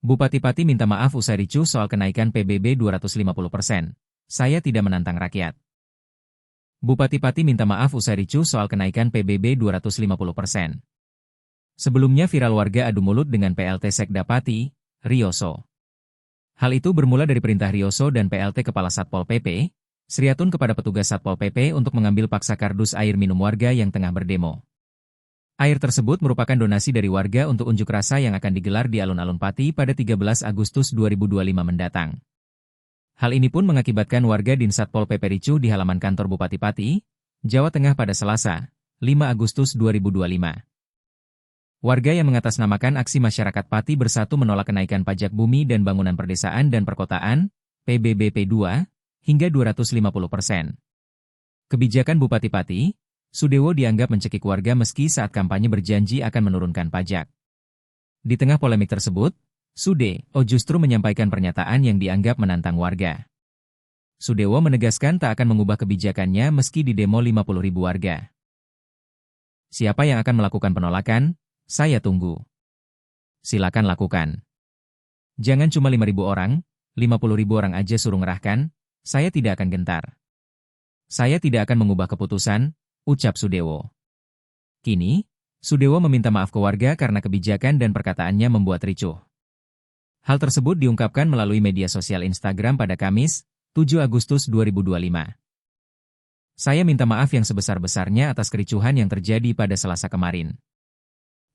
Bupati Pati minta maaf usai ricuh soal kenaikan PBB 250%. Saya tidak menantang rakyat. Bupati Pati minta maaf usai ricuh soal kenaikan PBB 250%. Sebelumnya viral warga adu mulut dengan PLT Sekda Pati, Rioso. Hal itu bermula dari perintah Rioso dan PLT Kepala Satpol PP, Sriatun kepada petugas Satpol PP untuk mengambil paksa kardus air minum warga yang tengah berdemo. Air tersebut merupakan donasi dari warga untuk unjuk rasa yang akan digelar di alun-alun Pati pada 13 Agustus 2025 mendatang. Hal ini pun mengakibatkan warga Din Satpol PP ricuh di halaman kantor Bupati Pati, Jawa Tengah pada Selasa, 5 Agustus 2025. Warga yang mengatasnamakan aksi masyarakat Pati bersatu menolak kenaikan pajak bumi dan bangunan perdesaan dan perkotaan, PBBP 2, hingga 250%. Kebijakan Bupati Pati, Sudewo dianggap mencekik warga meski saat kampanye berjanji akan menurunkan pajak. Di tengah polemik tersebut, Sudewo justru menyampaikan pernyataan yang dianggap menantang warga. Sudewo menegaskan tak akan mengubah kebijakannya meski didemo 50.000 warga. Siapa yang akan melakukan penolakan? Saya tunggu. Silakan lakukan. Jangan cuma 5.000 orang, 50.000 orang aja suruh ngerahkan, saya tidak akan gentar. Saya tidak akan mengubah keputusan, ucap Sudewo. Kini, Sudewo meminta maaf ke warga karena kebijakan dan perkataannya membuat ricuh. Hal tersebut diungkapkan melalui media sosial Instagram pada Kamis, 7 Agustus 2025. Saya minta maaf yang sebesar-besarnya atas kericuhan yang terjadi pada Selasa kemarin.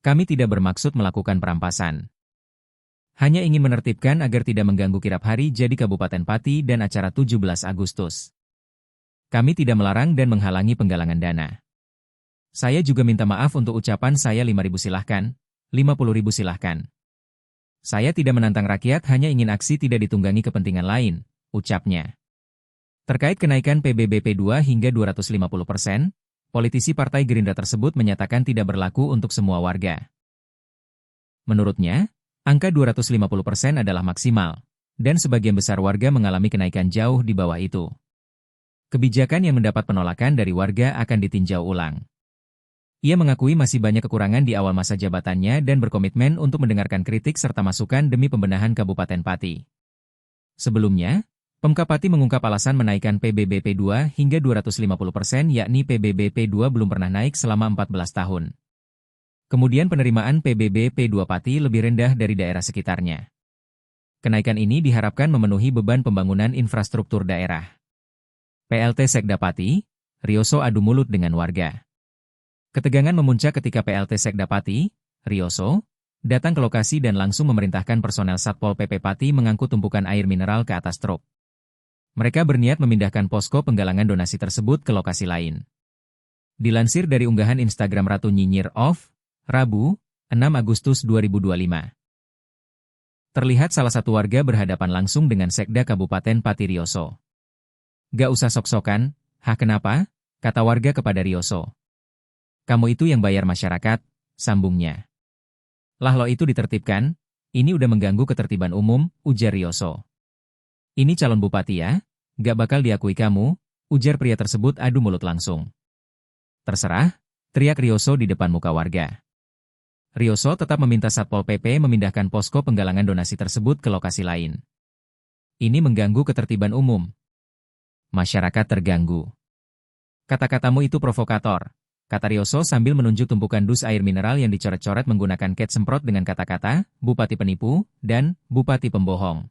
Kami tidak bermaksud melakukan perampasan. Hanya ingin menertibkan agar tidak mengganggu kirap hari jadi Kabupaten Pati dan acara 17 Agustus. Kami tidak melarang dan menghalangi penggalangan dana. Saya juga minta maaf untuk ucapan saya 5.000 silahkan, 50.000 silahkan. Saya tidak menantang rakyat, hanya ingin aksi tidak ditunggangi kepentingan lain, ucapnya. Terkait kenaikan PBBP 2 hingga 250%, politisi Partai Gerindra tersebut menyatakan tidak berlaku untuk semua warga. Menurutnya, angka 250% adalah maksimal, dan sebagian besar warga mengalami kenaikan jauh di bawah itu. Kebijakan yang mendapat penolakan dari warga akan ditinjau ulang. Ia mengakui masih banyak kekurangan di awal masa jabatannya dan berkomitmen untuk mendengarkan kritik serta masukan demi pembenahan Kabupaten Pati. Sebelumnya, Pemkab Pati mengungkap alasan menaikkan PBBP 2 hingga 250%, yakni PBBP 2 belum pernah naik selama 14 tahun. Kemudian penerimaan PBBP 2 Pati lebih rendah dari daerah sekitarnya. Kenaikan ini diharapkan memenuhi beban pembangunan infrastruktur daerah. PLT Sekda Pati, Rioso adu mulut dengan warga. Ketegangan memuncak ketika PLT Sekda Pati, Rioso, datang ke lokasi dan langsung memerintahkan personel Satpol PP Pati mengangkut tumpukan air mineral ke atas truk. Mereka berniat memindahkan posko penggalangan donasi tersebut ke lokasi lain. Dilansir dari unggahan Instagram Ratu Nyinyir Off, Rabu, 6 Agustus 2025. Terlihat salah satu warga berhadapan langsung dengan Sekda Kabupaten Pati Rioso. Gak usah sok-sokan, kenapa? Kata warga kepada Rioso. Kamu itu yang bayar masyarakat, sambungnya. Lah lo itu ditertibkan, ini udah mengganggu ketertiban umum, ujar Rioso. Ini calon bupati ya, gak bakal diakui kamu, ujar pria tersebut adu mulut langsung. Terserah, teriak Rioso di depan muka warga. Rioso tetap meminta Satpol PP memindahkan posko penggalangan donasi tersebut ke lokasi lain. Ini mengganggu ketertiban umum. Masyarakat terganggu. Kata-katamu itu provokator, kata Rioso sambil menunjuk tumpukan dus air mineral yang dicoret-coret menggunakan cat semprot dengan kata-kata, Bupati Penipu, dan Bupati Pembohong.